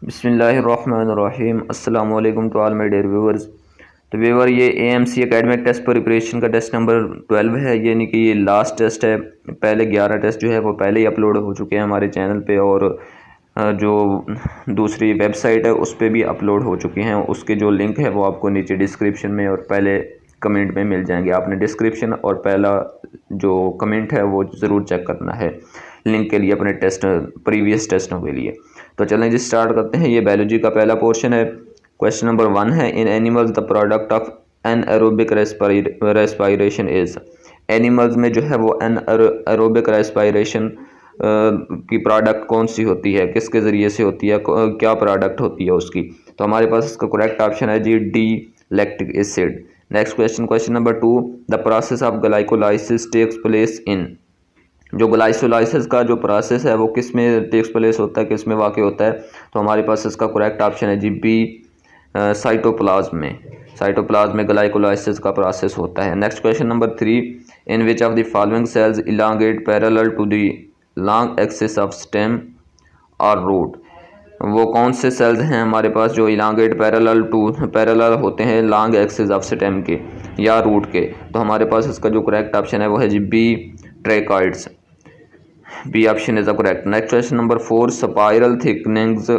बिस्मिल्लाहिर्रहमानिर्रहीम। अस्सलाम वालेकुम to all my dear viewers. तो व्यूअर, ये एएमसी एकेडमिक टेस्ट प्रिपरेशन का टेस्ट नंबर 12 है, यानी कि ये लास्ट टेस्ट है। पहले 11 टेस्ट जो है वो पहले ही अपलोड हो चुके हैं हमारे चैनल पे, और जो दूसरी वेबसाइट है उस पर भी अपलोड हो चुके हैं। उसके जो लिंक है वो आपको नीचे डिस्क्रिप्शन में और पहले कमेंट में मिल जाएंगे। आपने डिस्क्रिप्शन और पहला जो कमेंट है वो ज़रूर चेक करना है लिंक के लिए, अपने टेस्ट प्रीवियस टेस्टों के लिए। तो चलें जी, स्टार्ट करते हैं। ये बायोलॉजी का पहला पोर्शन है। क्वेश्चन नंबर 1 है, in animals the product of anaerobic respiration is. Animals में जो है वो एनएरोबिक रेस्पिरेशन की प्रोडक्ट कौन सी होती है, किसके ज़रिए से होती है, क्या प्रोडक्ट होती है उसकी। तो हमारे पास इसका करेक्ट ऑप्शन है जी D, lactic acid. Next question, question number 2, the process of glycolysis takes place in. जो ग्लाइकोलाइसिस का जो प्रोसेस है वो किस में टेक्स प्लेस होता है, किस में वाक़ होता है। तो हमारे पास इसका करेक्ट ऑप्शन है जी बी, साइटोप्लाज्म में। साइटोप्लाज्म में ग्लाइकोलाइसिस का प्रोसेस होता है। Next question number 3, in which of the following cells elongate parallel to the long axis of stem और रूट। वो कौन से सेल्स हैं हमारे पास जो इलांगेट पैरेलल होते हैं लॉन्ग एक्सिस ऑफ स्टेम के या रूट के। तो हमारे पास इसका जो करेक्ट ऑप्शन है वो है जी B, tracheids. B option is the correct. Next question number 4, spiral thickenings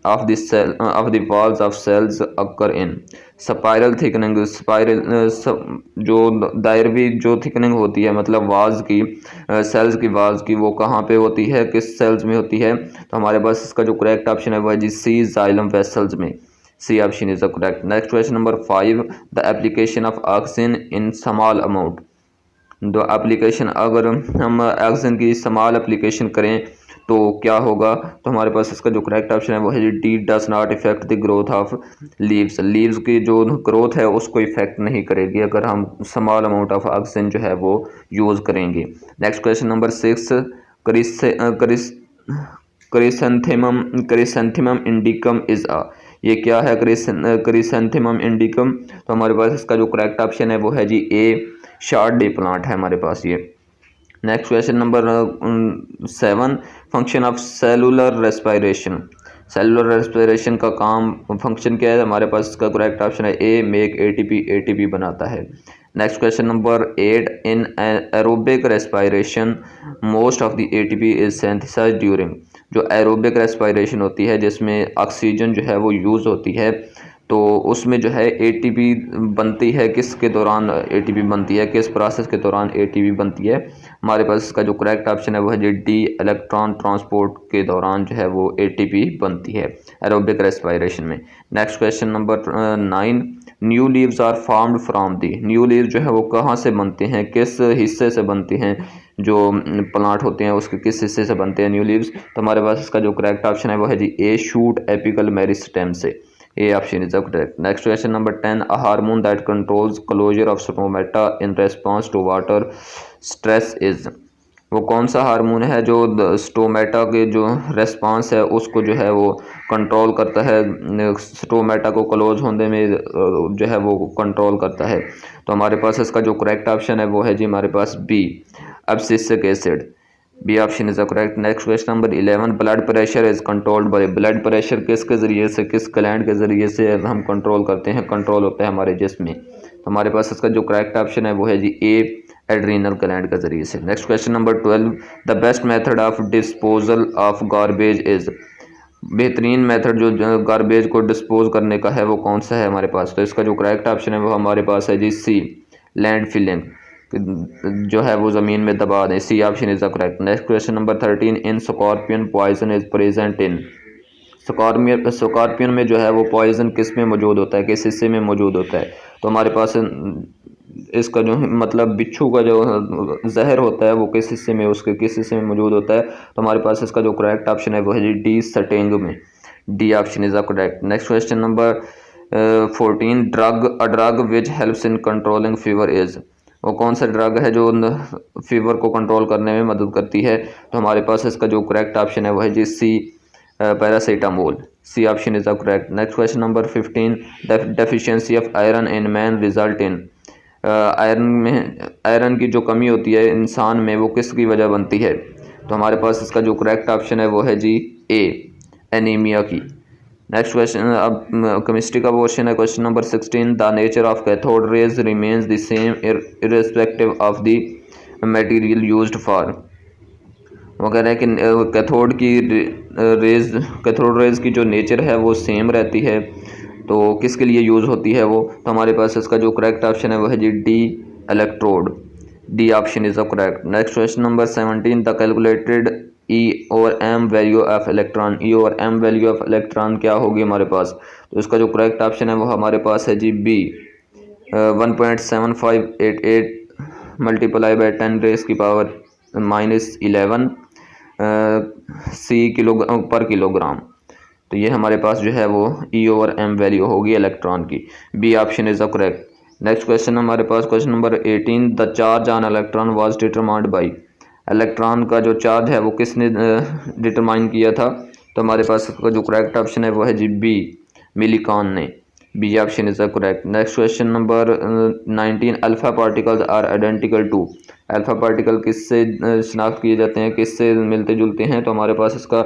of the cell of the walls of cells occur in. Spiral thickening, जो दायरवी जो थिकनिंग होती है, मतलब वाल्स की, सेल्स की वाल्स की, वो कहाँ पे होती है, किस सेल्स में होती है। तो हमारे पास इसका जो करेक्ट ऑप्शन है वो है जी सी, जाइलम वेसल्स में। C option is the correct. Next question number 5, the application of oxygen in small amount. दो एप्लीकेशन, अगर हम ऑक्सीजन की स्मॉल एप्लीकेशन करें तो क्या होगा। तो हमारे पास इसका जो करेक्ट ऑप्शन है वो है D, does not effect the growth of leaves. Leaves की जो ग्रोथ है उसको इफेक्ट नहीं करेगी अगर हम स्मॉल अमाउंट ऑफ ऑक्सीजन जो है वो यूज़ करेंगे। Next question number 6, chrysanthemum इंडिकम is a. ये क्या है क्रिसेंथेमम इंडिकम। तो हमारे पास इसका जो करेक्ट ऑप्शन है वो है जी ए, शॉर्ट डे प्लांट है हमारे पास ये। Next question number 7, function of cellular respiration. Cellular respiration का काम, फंक्शन क्या है। हमारे पास इसका करेक्ट ऑप्शन है ए, मेक एटीपी, एटीपी बनाता है। Next question number 8, in aerobic respiration most of the ATP is synthesised during. जो एरोबिक रेस्पिरेशन होती है जिसमें ऑक्सीजन जो है वो यूज़ होती है, तो उसमें जो है एटीपी बनती है किसके दौरान, एटीपी बनती है किस प्रोसेस के दौरान एटीपी बनती है। हमारे पास इसका जो करेक्ट ऑप्शन है वो है जी डी, इलेक्ट्रॉन ट्रांसपोर्ट के दौरान जो है वो एटीपी बनती है एरोबिक रेस्पिरेशन में। Next question number 9, new leaves are formed from the. New leaves जो है वो कहाँ से बनते हैं, किस हिस्से से बनते हैं, जो प्लांट होते हैं उसके किस हिस्से से बनते हैं न्यू लीव्स। तो हमारे पास इसका जो करेक्ट ऑप्शन है वो है जी ए, शूट एपिकल मेरिस्टेम से। A option is correct. Next question number 10, a hormone that controls closure of stomata in response to water stress is. वो कौन सा हार्मोन है जो स्टोमेटा के जो रेस्पॉन्स है उसको जो है वो कंट्रोल करता है, स्टोमेटा को क्लोज होने में जो है वो कंट्रोल करता है। तो हमारे पास इसका जो करेक्ट ऑप्शन है वो है जी हमारे पास B, abscisic acid. B option is correct. Next question number 11, blood pressure is controlled by. Blood pressure किसके ज़रिए से, किस ग्लैंड के ज़रिए से हम कंट्रोल करते हैं, कंट्रोल होता है हमारे जिस्म में। तो हमारे पास इसका जो करेक्ट ऑप्शन है वो है जी ए, एड्रीनल ग्लैंड के ज़रिए से। Next question number 12, the best method of disposal of garbage is. बेहतरीन मेथड जो गार्बेज को डिस्पोज करने का है वो कौन सा है हमारे पास। तो इसका जो करेक्ट ऑप्शन है वो हमारे पास है जी सी, लैंड फिलिंग, जो है वो ज़मीन में दबा दें। C option is the correct. Next question number 13, in scorpion poison is present in. Scorpion में जो है वो पॉइजन किस में मौजूद होता है, किस हिस्से में मौजूद होता है। तो हमारे पास इसका जो मतलब बिच्छू का जो जहर होता है वो किस हिस्से में, उसके किस हिस्से में मौजूद होता है। तो हमारे पास इसका जो करेक्ट ऑप्शन है वो है डी, सटेंग में। D option is the correct. Next question number 14, a drug which helps in controlling fever is. वो कौन सा ड्रग है जो फीवर को कंट्रोल करने में मदद करती है। तो हमारे पास इसका जो करेक्ट ऑप्शन है वो है जी C, paracetamol. C option is the correct. Next question number 15, deficiency of iron in man result in. Iron की जो कमी होती है इंसान में वो किसकी वजह बनती है। तो हमारे पास इसका जो करेक्ट ऑप्शन है वो है जी ए, एनीमिया की। नेक्स्ट क्वेश्चन अब केमिस्ट्री का पोर्शन है। Question number 16, the nature of cathode rays remains the same irrespective of the material used for. वो कह रहे हैं कि कैथोड रेज की जो नेचर है वो सेम रहती है, तो किसके लिए यूज़ होती है वो। तो हमारे पास इसका जो करेक्ट ऑप्शन है वो है जी D, electrode. D option is the correct. Next question number 17, the calculated E और M value of electron. E और एम वैल्यू ऑफ इलेक्ट्रॉन क्या होगी हमारे पास। तो इसका जो करेक्ट ऑप्शन है वो हमारे पास है जी बी, 1.7588 मल्टीप्लाई बाई 10 रेज़ की power -11 C kilogram per kilogram. तो ये हमारे पास जो है वो ई ओवर एम वैल्यू होगी इलेक्ट्रॉन की। B option is the correct. Next question हमारे पास question number 18, the charge on electron was determined by. Electron का जो चार्ज है वो किसने डिटरमाइन किया था। तो हमारे पास इसका जो करेक्ट ऑप्शन है वो है जी बी, मिलीकॉन ने। B option is the correct. Next question number 19, alpha particles are identical to. Alpha particle किससे शनाख्त किए जाते हैं, किससे मिलते जुलते हैं। तो हमारे पास इसका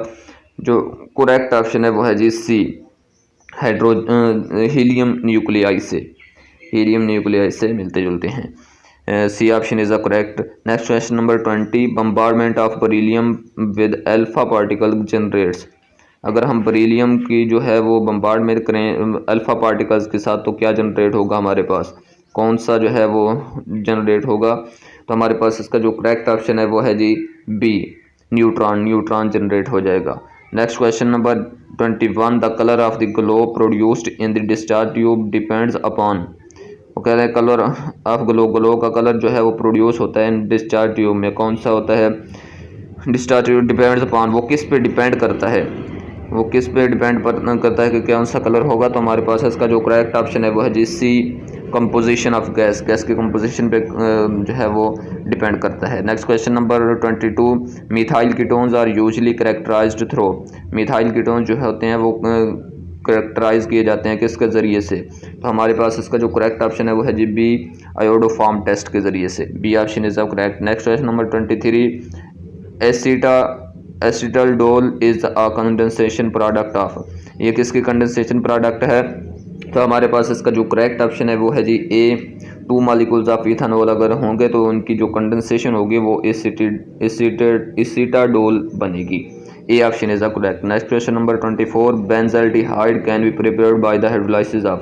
जो करेक्ट ऑप्शन है वो है जी सी, हीलियम न्यूक्लियाई से। हीलियम न्यूक्लियाई से मिलते जुलते हैं। C option is the correct. Next question number 20, bombardment of beryllium with alpha particle generates. अगर हम बरीलियम की जो है वो बम्बार्डमेंट करें अल्फा पार्टिकल्स के साथ तो क्या जनरेट होगा हमारे पास, कौन सा जो है वो जनरेट होगा। तो हमारे पास इसका जो करेक्ट ऑप्शन है वो है जी बी, न्यूट्रॉन। न्यूट्रॉन जनरेट हो जाएगा। Next question number 21, the colour of the glow produced in the discharge tube depends upon. वो कह रहे हैं कलर ऑफ ग्लो का कलर जो है वो प्रोड्यूस होता है इन डिस्चार्ज ट्यूब में, कौन सा होता है। डिस्चार्ज ट्यूब डिपेंड्स अपॉन, वो किस पे डिपेंड करता है, वो किस पे डिपेंड करता है कि कौन सा कलर होगा। तो हमारे पास इसका जो करेक्ट ऑप्शन है वो है जी C, composition of gas. Gas के कंपोजिशन पे जो है वो डिपेंड करता है। Next question number 22, methyl ketones are usually characterised through. Methyl ketones जो होते हैं वो कैरेक्टराइज किए जाते हैं किसके ज़रिए से। तो हमारे पास इसका जो करेक्ट ऑप्शन है वो है जी बी, आयोडोफॉर्म टेस्ट के ज़रिए से। B option is the correct. Next question number 23, acetaldol is a condensation product of. ये किसकी कंडेंसेशन प्रोडक्ट है। तो हमारे पास इसका जो करेक्ट ऑप्शन है वो है जी ए, 2 मॉलिक्यूल्स ऑफ इथानॉल अगर होंगे तो उनकी जो कंडेंसेशन होगी वो एसिटाडोल बनेगी। ए option is the correct. Next question number 24, benzaldehyde can be prepared by the hydrolysis of.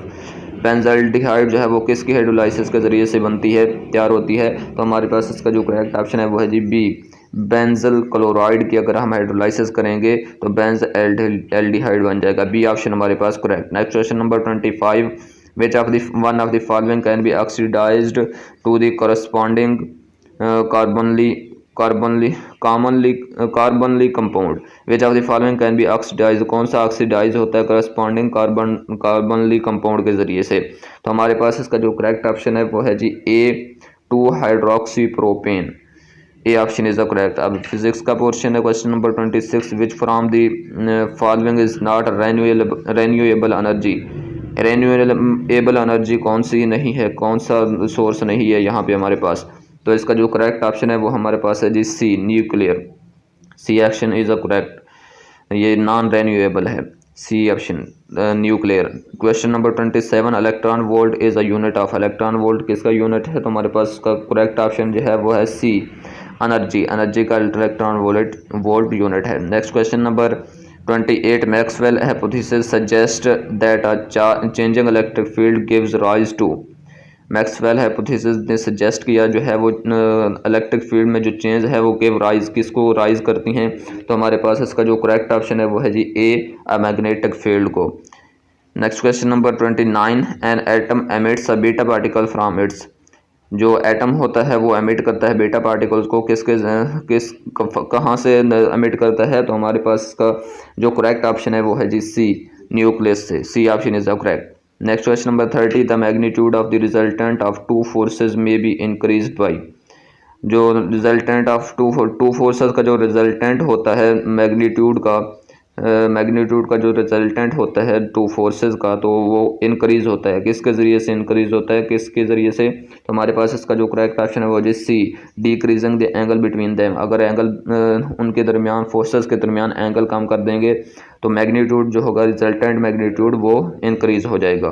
Benzaldehyde जो है वो किसकी हाइड्रोलाइसिस के ज़रिए से बनती है, तैयार होती है। तो हमारे पास इसका जो करेक्ट ऑप्शन है वो है जी बी, बेंजल क्लोराइड की अगर हम हाइड्रोलाइसिस करेंगे तो बेंज एल्डिहाइड बन जाएगा। बी ऑप्शन हमारे पास correct. Next question number 25, which of the one of the following can be oxidised to the corresponding carbonyl compound. Which of the following can be oxidise, कौन सा oxidise होता है corresponding carbonyl compound के ज़रिए से। तो हमारे पास इसका जो करेक्ट ऑप्शन है वो है जी ए, 2 hydroxy propane. A option is the correct. अब फिजिक्स का पोर्शन है। Question number 26, which from the following is not renewable energy. Renewable energy कौन सी नहीं है, कौन सा सोर्स नहीं है यहाँ पे हमारे पास। तो इसका जो करेक्ट ऑप्शन है वो हमारे पास है जी C, nuclear. C option is the correct. ये नॉन रेन्यूएबल है। C option nuclear. Question number 27, electron volt is a unit of. Electron volt किसका यूनिट है। तो हमारे पास इसका करेक्ट ऑप्शन जो है वो है सी, एनर्जी। एनर्जी का इलेक्ट्रॉन वोल्ट यूनिट है। Next question number 28, Maxwell hypothesis suggest that a changing electric field gives rise to. Maxwell hypothesis ने सजेस्ट किया जो है वो इलेक्ट्रिक फील्ड में जो चेंज है वो गिव राइज, किसको राइज करती हैं। तो हमारे पास इसका जो करेक्ट ऑप्शन है वो है जी ए, अ मैग्नेटिक फील्ड को। Next question number 29, an atom emits a beta particle from its. जो एटम होता है वो एमिट करता है बीटा पार्टिकल्स को कहाँ से एमिट करता है। तो हमारे पास इसका जो करेक्ट ऑप्शन है वो है जी सी, न्यूक्लियस से। C option is the correct. Next question number 30, the magnitude of the resultant of 2 forces may be increased by. जो रिजल्टेंट ऑफ टू फोर्सेज का जो रिजल्टेंट होता है मैग्नीट्यूड का, मैग्नीट्यूड का जो रिजल्टेंट होता है टू फोर्सेस का, तो वो इंक्रीज़ होता है। किसके ज़रिए से इंक्रीज़ होता है, किसके ज़रिए से? तो हमारे पास इसका जो करेक्ट ऑप्शन है वो है C, decreasing the angle between them. अगर एंगल उनके दरमियान, फोर्सेस के दरमियान एंगल कम कर देंगे तो मैग्नीट्यूड जो होगा, रिजल्टेंट मैग्नीट्यूड, वो इंक्रीज़ हो जाएगा।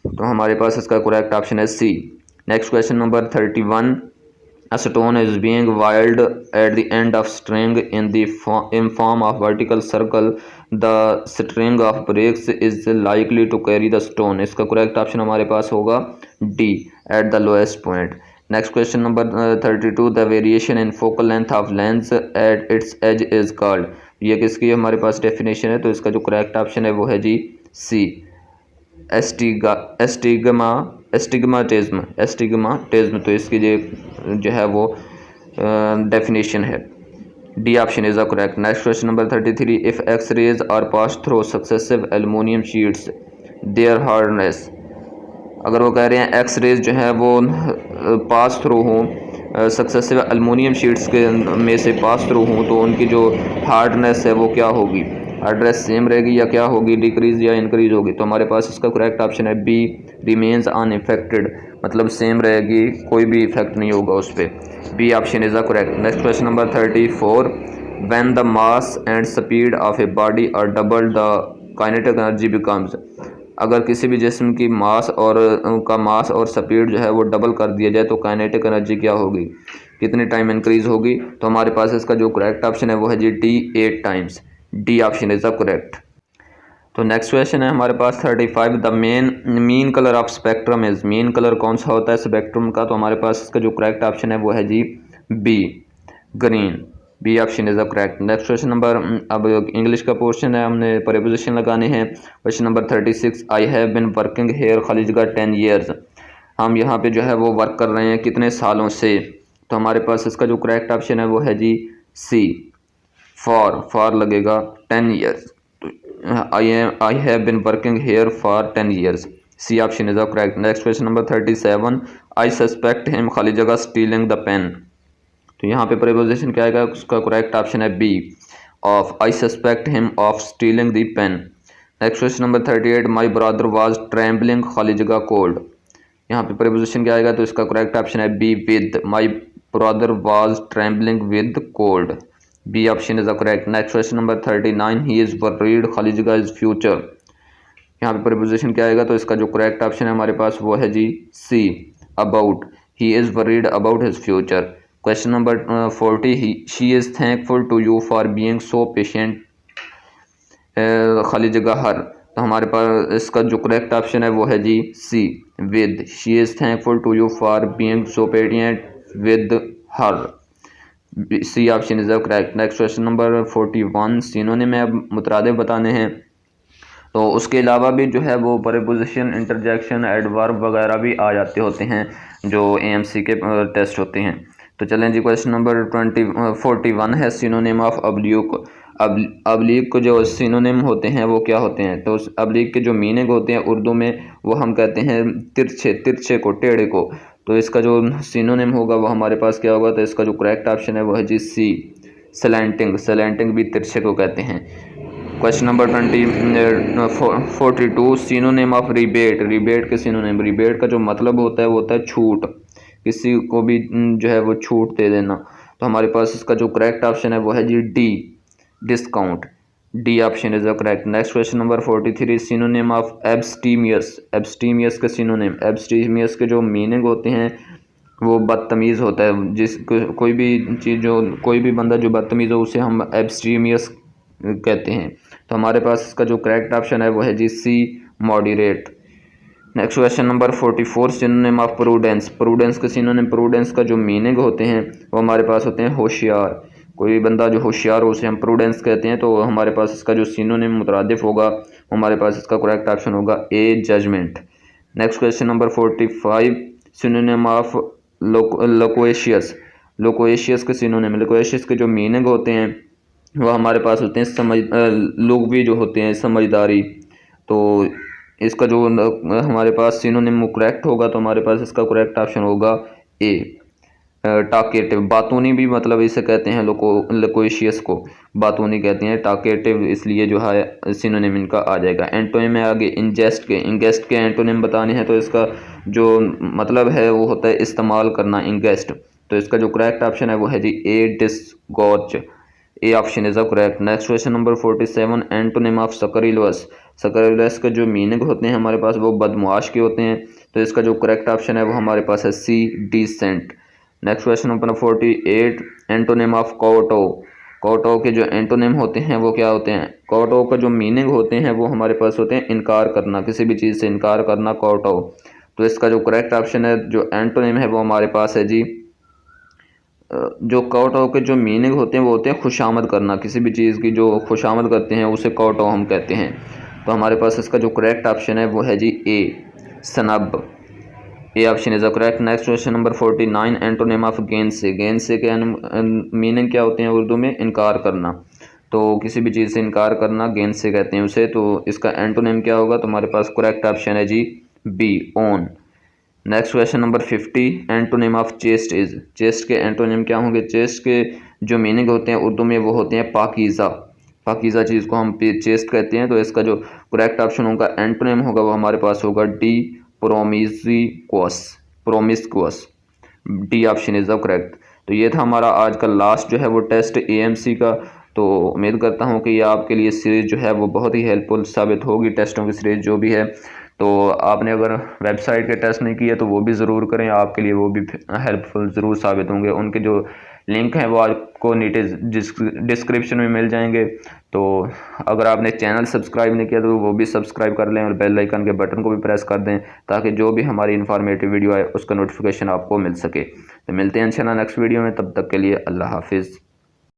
तो हमारे पास इसका करेक्ट ऑप्शन है C. Next question number 31। A stone is being whirled at the end of string in form of vertical circle. The string of brakes is likely to carry the stone. इसका correct option हमारे पास होगा D, at the lowest point. Next question number 32. The variation in focal length of lens at its edge is called. ये किसकी हमारे पास definition है? तो इसका जो correct option है वो है जी C, एस्टिग्माटिज्म। तो इसकी जो है वो डेफिनेशन है। D option is the correct. Next question number 33। If X rays are pass through successive aluminium sheets their hardness. अगर वो कह रहे हैं एक्स रेज जो है वो पास थ्रू हों, सक्सेसिव एल्युमिनियम शीट्स के में से पास थ्रू हों, तो उनकी जो हार्डनेस है वो क्या होगी? हार्डनेस सेम रहेगी या क्या होगी, डिक्रीज या इंक्रीज होगी? तो हमारे पास इसका करेक्ट ऑप्शन है बी, रिमेन्स अनइफेक्टेड, मतलब सेम रहेगी, कोई भी इफेक्ट नहीं होगा उस पर। B option is the correct. Next question number 34। When the mass and speed of a body are double the kinetic energy becomes. अगर किसी भी जिस्म की मास और उनका मास और स्पीड जो है वो डबल कर दिया जाए तो काइनेटिक एनर्जी क्या होगी, कितने टाइम इंक्रीज होगी? तो हमारे पास इसका जो करेक्ट ऑप्शन है वो है जी D, 8 times. D option is the correct. तो नेक्स्ट क्वेश्चन है हमारे पास 35। The mean colour of spectrum is. Mean colour कौन सा होता है स्पेक्ट्रम का? तो हमारे पास इसका जो करेक्ट ऑप्शन है वो है जी B, green. B option is the correct. Next question number, अब इंग्लिश का पोर्शन है, हमने प्रीपोजिशन लगाने हैं। Question number 36। I have been working here खालिजगा 10 ईयर्स। हम यहाँ पे जो है वो वर्क कर रहे हैं कितने सालों से? तो हमारे पास इसका जो करेक्ट ऑप्शन है वो है जी सी, फॉर लगेगा 10 years. I have been working here for 10 years. C option is the correct. Next question number 37। I suspect him खालिजगा स्टीलिंग द पेन। तो यहाँ पे प्रीपोजिशन क्या आएगा? उसका करेक्ट ऑप्शन है B, of. I suspect him of stealing the pen. Next question number 38। My brother was trembling खालिजगा cold. यहाँ पे प्रीपोजिशन क्या आएगा? तो इसका करेक्ट ऑप्शन है B, with. My brother was trembling with cold. B option is the correct. Next question number 39। He is worried खालिजगा is future. यहाँ पे प्रीपोजिशन क्या आएगा? तो इसका जो करेक्ट ऑप्शन है हमारे पास वो है जी C, about. He is worried about his future. Question number 40। She is thankful to you for being so patient खालिजगा हर। तो हमारे पास इसका जो करेक्ट ऑप्शन है वो है जी C, with. She is thankful to you for being so patient with her. C option is the correct. Next question number 41। Synonym में अब मुतरादिफ बताने हैं, तो उसके अलावा भी जो है वो प्रीपोजिशन, इंटरजेक्शन, एडवर्ब वगैरह भी आ जाते होते हैं जो AMC के टेस्ट होते हैं। तो चलें जी, क्वेश्चन नंबर 41 है सिनोनिम ऑफ अब्लिक। अब्लिक को जो सिनोनिम होते हैं वो क्या होते हैं? तो अब्लिक के जो मीनिंग होते हैं उर्दू में वो हम कहते हैं तिरछे को, टेढ़े को। तो इसका जो सिनोनिम होगा वो हमारे पास क्या होगा? तो इसका जो करेक्ट ऑप्शन है वो है जी सी, सलेंटिंग भी तिरछे को कहते हैं। Question number 42। Synonym of rebate के सिनोनिम। रिबेट का जो मतलब होता है वो होता है छूट, किसी को भी जो है वो छूट दे देना। तो हमारे पास इसका जो करेक्ट ऑप्शन है वो है जी D, discount. D option is the correct. Next question number 43। Synonym of abstemious के सिनोनिम। एब्स्टीमियस के जो मीनिंग होते हैं वो बदतमीज़ होता है। कोई भी चीज़, जो कोई भी बंदा जो बदतमीज़ हो उसे हम एब्स्टीमियस कहते हैं। तो हमारे पास इसका जो करेक्ट ऑप्शन है वो है जी C, moderate. Next question number 44। Synonym of prudence के सिनोनिम। प्रूडेंस का जो मीनिंग होते हैं वो हमारे पास होते हैं होशियार। कोई बंदा जो होशियार हो उसे हम प्रूडेंस कहते हैं। तो हमारे पास इसका जो सिनोनिम मुतरादिफ होगा हमारे पास इसका करेक्ट ऑप्शन होगा A, judgement. Next question number 45। Synonym of loquacious के सिनोनिम। लोक्वेशियस के जो मीनिंग होते हैं वो हमारे पास होते हैं लोग भी जो होते हैं समझदारी। तो इसका जो हमारे पास सिनोनिम करेक्ट होगा तो हमारे पास इसका करेक्ट ऑप्शन होगा ए, टाकेटिव, बातूनी भी मतलब इसे कहते हैं, लोकोशियस को बातूनी कहते हैं, टाकेटिव इसलिए जो है सिनोनिम इनका आ जाएगा। एंटोनिम में आगे इंजेस्ट के, इंगेस्ट के एंटोनिम बताने हैं तो इसका जो मतलब है वो होता है इस्तेमाल करना, इंगेस्ट। तो इसका जो करेक्ट ऑप्शन है वो है जी A, disgorge. A option is a correct. Next question number 47, antonym of scurrilous. Scurrilous का जो मीनिंग होते हैं हमारे पास वो बदमाश के होते हैं, तो इसका जो करेक्ट ऑप्शन है वो हमारे पास है C, decent. Next question number 48, antonym of kowtow. Kowtow के जो एंटोनिम होते हैं वो क्या होते हैं? कोटो का जो मीनिंग होते हैं वो हमारे पास होते हैं इनकार करना, किसी भी चीज़ से इनकार करना, कोटो। तो इसका जो करेक्ट ऑप्शन है, जो एंटोनिम है वो हमारे पास है जी, जो कोटो के जो मीनिंग होते हैं वो होते हैं खुशामद करना, किसी भी चीज़ की जो खुशामद करते हैं उसे कोटो हम कहते हैं। तो हमारे पास इसका जो करेक्ट ऑप्शन है वो है जी A, snub. A option is a correct. Next question number 49, antonym of gainsay. Gainsay के मीनिंग क्या होते हैं उर्दू में? इनकार करना। तो किसी भी चीज़ से इनकार करना गेन से कहते हैं उसे। तो इसका एंटोनिम क्या होगा? तो हमारे पास करेक्ट ऑप्शन है जी B, own. Next question number 50, antonym of chest is. Chest के एंटोनिम क्या होंगे? चेस्ट के जो मीनिंग होते हैं उर्दू में वो होते हैं पाकीज़ा। पाकीज़ा चीज़ को हम चेस्ट कहते हैं। तो इसका जो करेक्ट ऑप्शन होगा, एंटोनिम होगा, वो हमारे पास होगा D, प्रोमिस्कुअस। प्रोमिस्कुअस, D option is the correct. तो ये था हमारा आज का लास्ट जो है वो टेस्ट एएमसी का। तो उम्मीद करता हूँ कि ये आपके लिए सीरीज़ जो है वो बहुत ही हेल्पफुल साबित होगी, टेस्टों की सीरीज़ जो भी है। तो आपने अगर वेबसाइट के टेस्ट नहीं किए तो वो भी ज़रूर करें, आपके लिए वो भी हेल्पफुल ज़रूर साबित होंगे। उनके जो लिंक हैं वो आपको नीचे डिस्क्रिप्शन में मिल जाएंगे। तो अगर आपने चैनल सब्सक्राइब नहीं किया तो वो भी सब्सक्राइब कर लें और बेल आइकन के बटन को भी प्रेस कर दें, ताकि जो भी हमारी इन्फॉर्मेटिव वीडियो आए उसका नोटिफिकेशन आपको मिल सके। तो मिलते हैं इंशाल्लाह नेक्स्ट वीडियो में, तब तक के लिए अल्लाह हाफिज़।